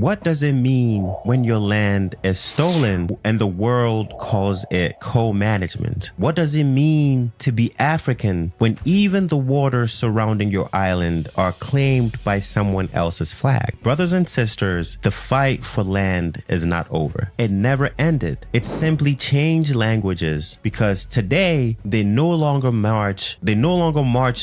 What does it mean when your land is stolen and the world calls it co-management? What does it mean to be African when even the waters surrounding your island are claimed by someone else's flag? Brothers and sisters, the fight for land is not over. It never ended. It simply changed languages because today they no longer march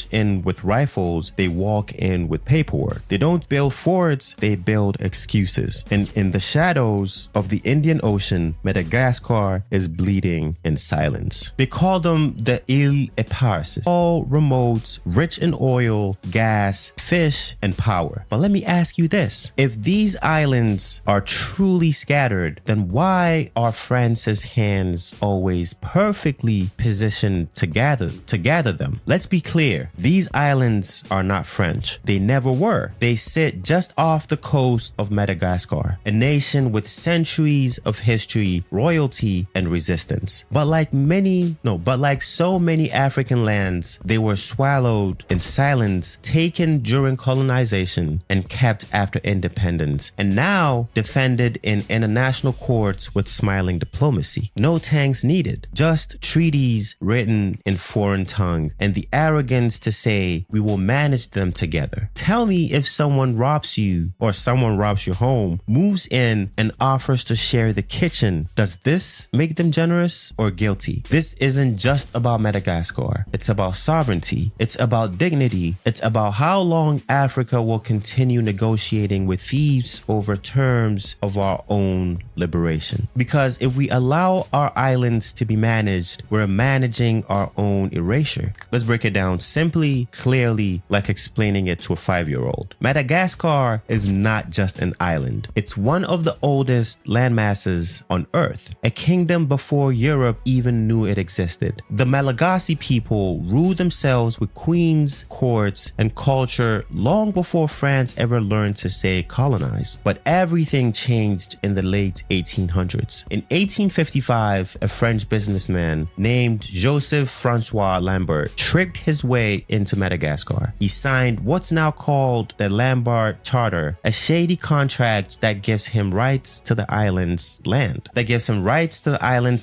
in with rifles, they walk in with paperwork. They don't build forts, they build excuses. And in the shadows of the Indian Ocean, Madagascar is bleeding in silence. They call them the Îles Éparses, all remote, rich in oil, gas, fish, and power. But let me ask you this. If these islands are truly scattered, then why are France's hands always perfectly positioned to gather them? Let's be clear. These islands are not French. They never were. They sit just off the coast of Madagascar, a nation with centuries of history, royalty, and resistance. But like so many African lands, they were swallowed in silence, taken during colonization, and kept after independence, and now defended in international courts with smiling diplomacy. No tanks needed, just treaties written in foreign tongue, and the arrogance to say we will manage them together. Tell me if someone robs you or someone robs your home, moves in and offers to share the kitchen. Does this make them generous or guilty? This isn't just about Madagascar. It's about sovereignty. It's about dignity. It's about how long Africa will continue negotiating with thieves over terms of our own liberation. Because if we allow our islands to be managed, we're managing our own erasure. Let's break it down simply, clearly, like explaining it to a 5-year-old. Madagascar is not just an island. It's one of the oldest landmasses on Earth, a kingdom before Europe even knew it existed. The Malagasy people ruled themselves with queens, courts, and culture long before France ever learned to say colonize. But everything changed in the late 1800s. In 1855, a French businessman named Joseph Francois Lambert tricked his way into Madagascar. He signed what's now called the Lambert Charter, a shady contract that gives him rights to the island's land,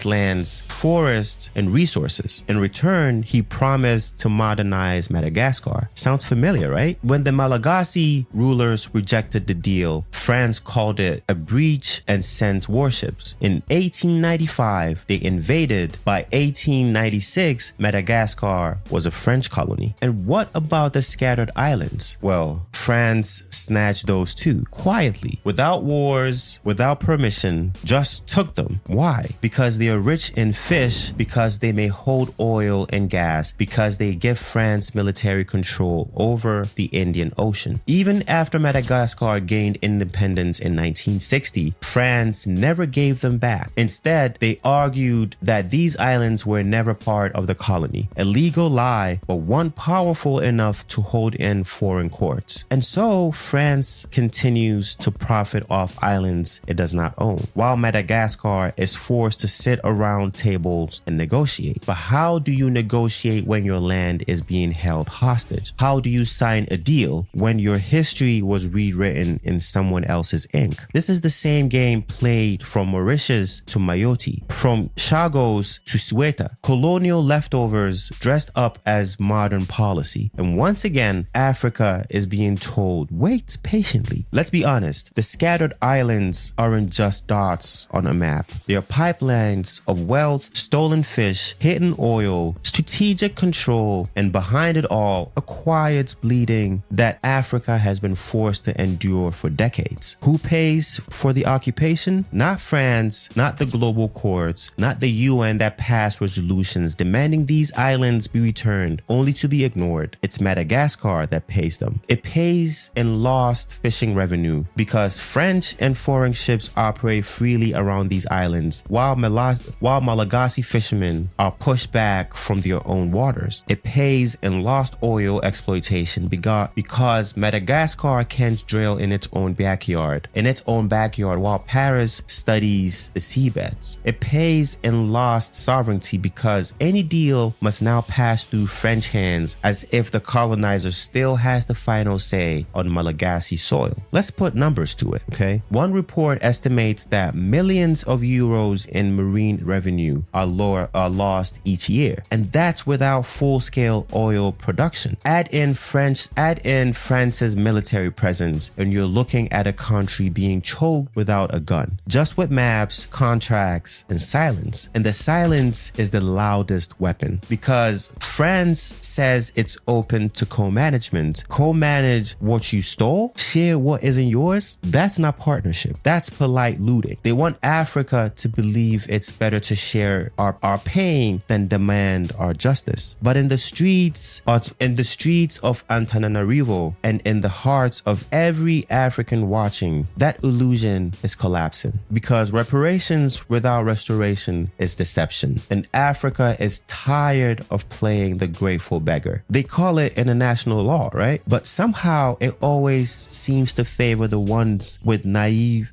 lands, forests, and resources. In return, he promised to modernize Madagascar. Sounds familiar, right? When the Malagasy rulers rejected the deal, France called it a breach and sent warships. In 1895, they invaded. By 1896, Madagascar was a French colony. And what about the scattered islands? Well, France snatched those too, quietly, without wars, without permission, just took them. Why? Because they are rich in fish, because they may hold oil and gas, because they give France military control over the Indian Ocean. Even after Madagascar gained independence in 1960, France never gave them back. Instead, they argued that these islands were never part of the colony. A legal lie, but one powerful enough to hold in foreign courts. And so France continues to profit off islands it does not own, while Madagascar is forced to sit around tables and negotiate. But how do you negotiate when your land is being held hostage? How do you sign a deal when your history was rewritten in someone else's ink? This is the same game played from Mauritius to Mayotte, from Chagos to Ceuta. Colonial leftovers dressed up as modern policy. And once again, Africa is being told, wait patiently. Let's be honest, the scattered islands aren't just dots on a map. They are pipelines of wealth, stolen fish, hidden oil, strategic control, and behind it all, a quiet bleeding that Africa has been forced to endure for decades. Who pays for the occupation? Not France, not the global courts, not the UN that passed resolutions demanding these islands be returned only to be ignored. It's Madagascar that pays them. It pays in lost fishing revenue because French and foreign ships operate freely around these islands while Malagasy fishermen are pushed back from their own waters. It pays in lost oil exploitation because Madagascar can't drill in its own backyard while Paris studies the seabeds. It pays in lost sovereignty because any deal must now pass through French hands as if the colonizer still has the final say on Malagasy soil. Let's put numbers numbers to it, okay? One report estimates that millions of euros in marine revenue are lost each year, and that's without full-scale oil production. Add in France's military presence, and you're looking at a country being choked without a gun, just with maps, contracts, and silence. And the silence is the loudest weapon, because France says it's open to co-management. Co-manage what you stole, share what isn't yours. That's not partnership. That's polite looting. They want Africa to believe it's better to share our pain than demand our justice. But in the streets of Antananarivo and in the hearts of every African watching, that illusion is collapsing, because reparations without restoration is deception, and Africa is tired of playing the grateful beggar. They call it international law, right? But somehow it always seems to favor the ones with navies,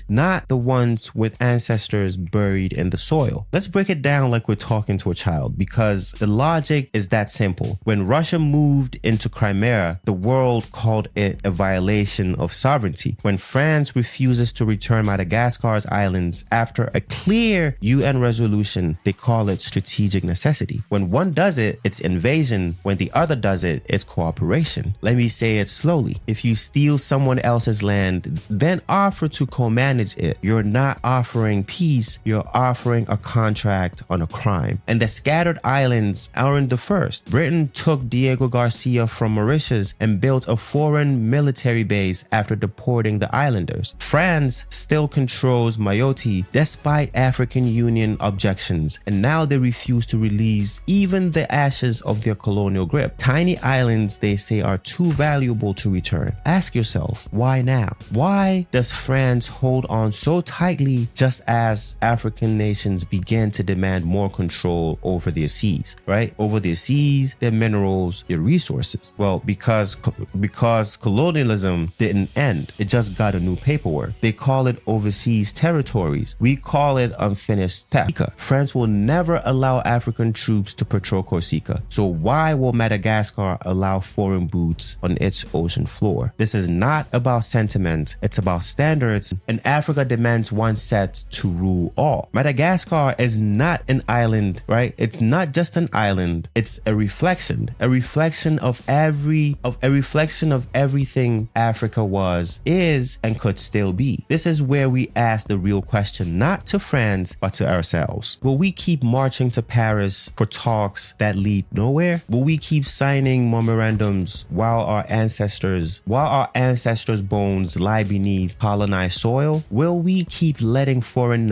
not the ones with ancestors buried in the soil. Let's break it down like we're talking to a child, because the logic is that simple. When Russia moved into Crimea, the world called it a violation of sovereignty. When France refuses to return Madagascar's islands after a clear UN resolution, they call it strategic necessity. When one does it, it's invasion. When the other does it, it's cooperation. Let me say it slowly. If you steal someone else's land, then offer to co-manage it, you're not offering peace, you're offering a contract on a crime. And the scattered islands aren't the first. Britain took Diego Garcia from Mauritius and built a foreign military base after deporting the islanders. France still controls Mayotte despite African Union objections, and now they refuse to release even the ashes of their colonial grip. Tiny islands, they say, are too valuable to return. Ask yourself, why now? Why does France hold on so tightly just as African nations begin to demand more control over their seas, right? Over their seas, their minerals, their resources. Well, because colonialism didn't end. It just got a new paperwork. They call it overseas territories. We call it unfinished theft. France will never allow African troops to patrol Corsica. So why will Madagascar allow foreign boots on its ocean floor? This is not about sentiment. It's about standards, and Africa demands one set to rule all. Madagascar is not an island, right? It's not just an island. It's a reflection of everything Africa was, is, and could still be. This is where we ask the real question, not to France, but to ourselves. Will we keep marching to Paris for talks that lead nowhere? Will we keep signing memorandums while our ancestors' bones lie beneath colonized soil? Will we keep letting foreign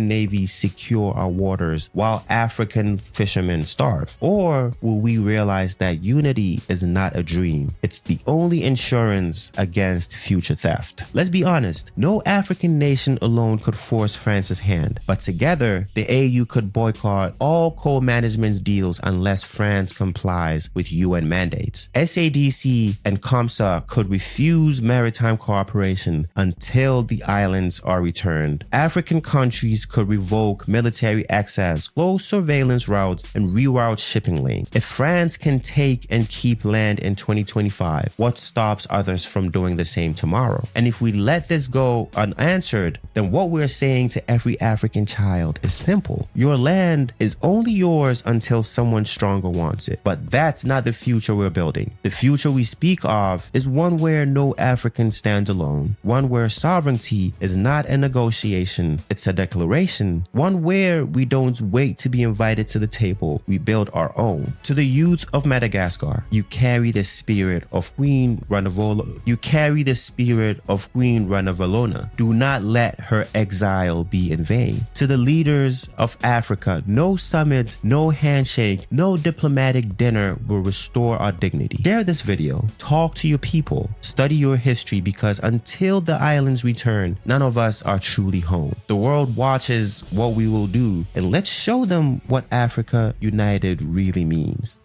navies secure our waters while African fishermen starve? Or will we realize that unity is not a dream? It's the only insurance against future theft. Let's be honest, no African nation alone could force France's hand, but together the AU could boycott all co-management deals unless France complies with UN mandates. SADC and COMSA could refuse maritime cooperation until the islands are returned. African countries could revoke military access, close surveillance routes, and reroute shipping lanes. If France can take and keep land in 2025, what stops others from doing the same tomorrow? And if we let this go unanswered, then what we're saying to every African child is simple. Your land is only yours until someone stronger wants it. But that's not the future we're building. The future we speak of is one where no African stands alone, one where sovereignty is not a negotiation, it's a declaration, one where we don't wait to be invited to the table, we build our own. To the youth of Madagascar, you carry the spirit of Queen Ranavalona. Do not let her exile be in vain. To the leaders of Africa, no summit, no handshake, no diplomatic dinner will restore our dignity. Share this video, talk to your people, study your history, because until the islands return, none of us are truly home. The world watches what we will do, and let's show them what Africa United really means.